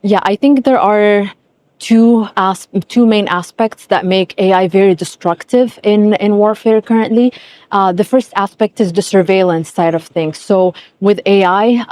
Yeah, I think there are two main aspects that make AI very destructive in warfare currently. The first aspect is the surveillance side of things. So with AI,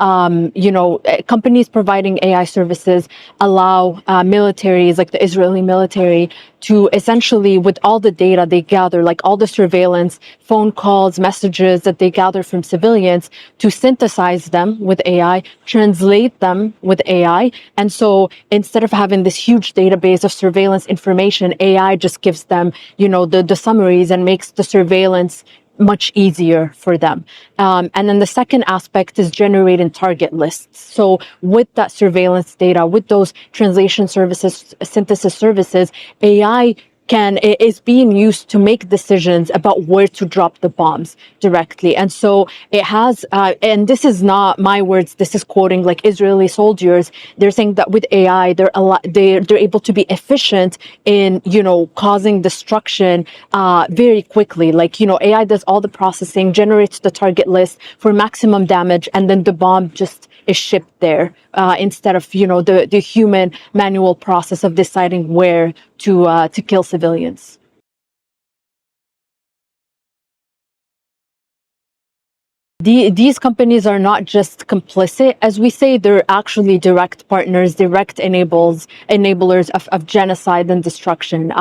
companies providing AI services allow militaries like the Israeli military to essentially, with all the data they gather, like all the surveillance, phone calls, messages that they gather from civilians, to synthesize them with AI, translate them with AI. And so instead of having this huge database of surveillance information, AI just gives them, the summaries and makes the surveillance much easier for them. And then the second aspect is generating target lists. So with that surveillance data, with those translation services, synthesis services, AI is being used to make decisions about where to drop the bombs directly. And so it has, and this is not my words, this is quoting like Israeli soldiers. They're saying that with AI, they're able to be efficient in, causing destruction very quickly. Like, AI does all the processing, generates the target list for maximum damage, and then the bomb just is shipped there instead of the human manual process of deciding where to kill civilians. These companies are not just complicit, as we say, they're actually direct partners, direct enablers of genocide and destruction.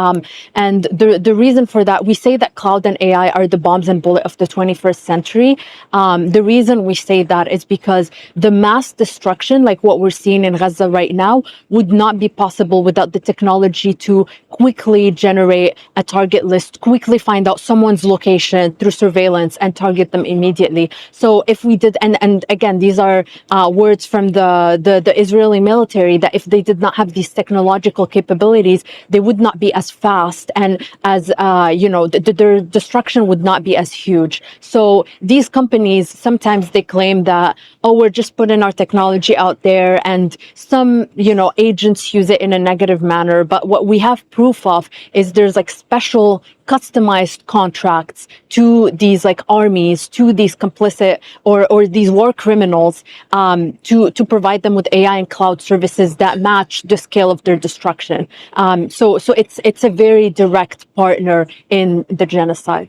And the reason for that, we say that cloud and AI are the bombs and bullet of the 21st century. The reason we say that is because the mass destruction, like what we're seeing in Gaza right now, would not be possible without the technology to quickly generate a target list, quickly find out someone's location through surveillance and target them immediately. So if we did, and again, these are words from the Israeli military, that if they did not have these technological capabilities, they would not be as fast, and as their destruction would not be as huge. So these companies, sometimes they claim that, oh, we're just putting our technology out there, and some agents use it in a negative manner. But what we have proof of is there's like special customized contracts to these like armies, to these complicit or these war criminals, to provide them with AI and cloud services that match the scale of their destruction. So it's a very direct partner in the genocide.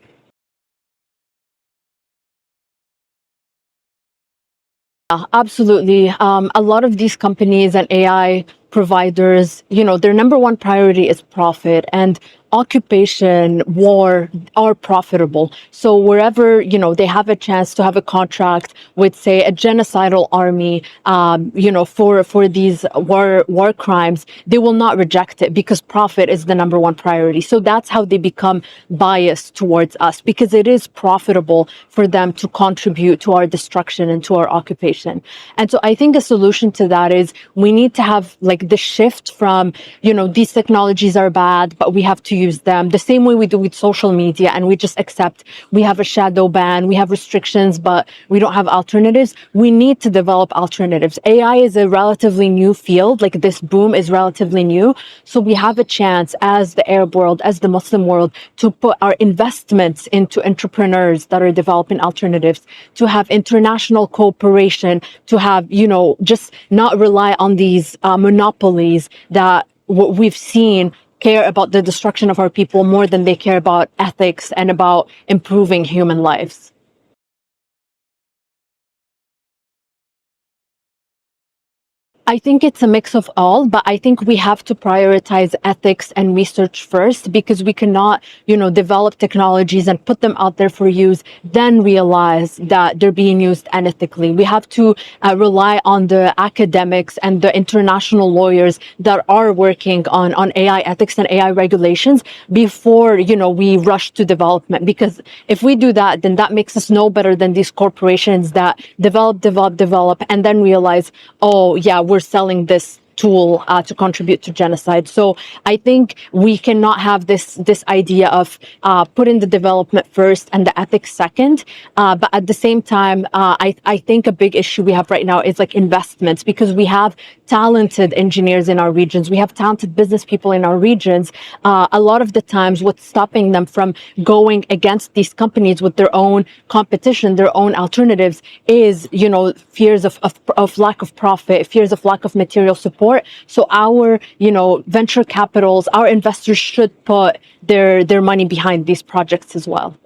Absolutely. A lot of these companies and AI providers, their number one priority is profit, and occupation, war are profitable. So wherever, they have a chance to have a contract with, say, a genocidal army, for these war crimes, they will not reject it because profit is the number one priority. So that's how they become biased towards us, because it is profitable for them to contribute to our destruction and to our occupation. And so I think a solution to that is we need to have like the shift from, these technologies are bad, but we have to use them the same way we do with social media, and we just accept we have a shadow ban, we have restrictions, but we don't have alternatives. We need to develop alternatives. AI is a relatively new field, like this boom is relatively new. So we have a chance as the Arab world, as the Muslim world, to put our investments into entrepreneurs that are developing alternatives, to have international cooperation, to have, just not rely on these monopolies that what we've seen care about the destruction of our people more than they care about ethics and about improving human lives. I think it's a mix of all, but I think we have to prioritize ethics and research first, because we cannot, develop technologies and put them out there for use, then realize that they're being used unethically. We have to rely on the academics and the international lawyers that are working on AI ethics and AI regulations before, we rush to development. Because if we do that, then that makes us no better than these corporations that develop, and then realize, oh yeah, we're selling this tool to contribute to genocide. So I think we cannot have this idea of putting the development first and the ethics second. But at the same time, I think a big issue we have right now is like investments, because we have talented engineers in our regions. We have talented business people in our regions. A lot of the times what's stopping them from going against these companies with their own competition, their own alternatives, is, fears of lack of profit, fears of lack of material support, support. So our, venture capitals, our investors should put their money behind these projects as well.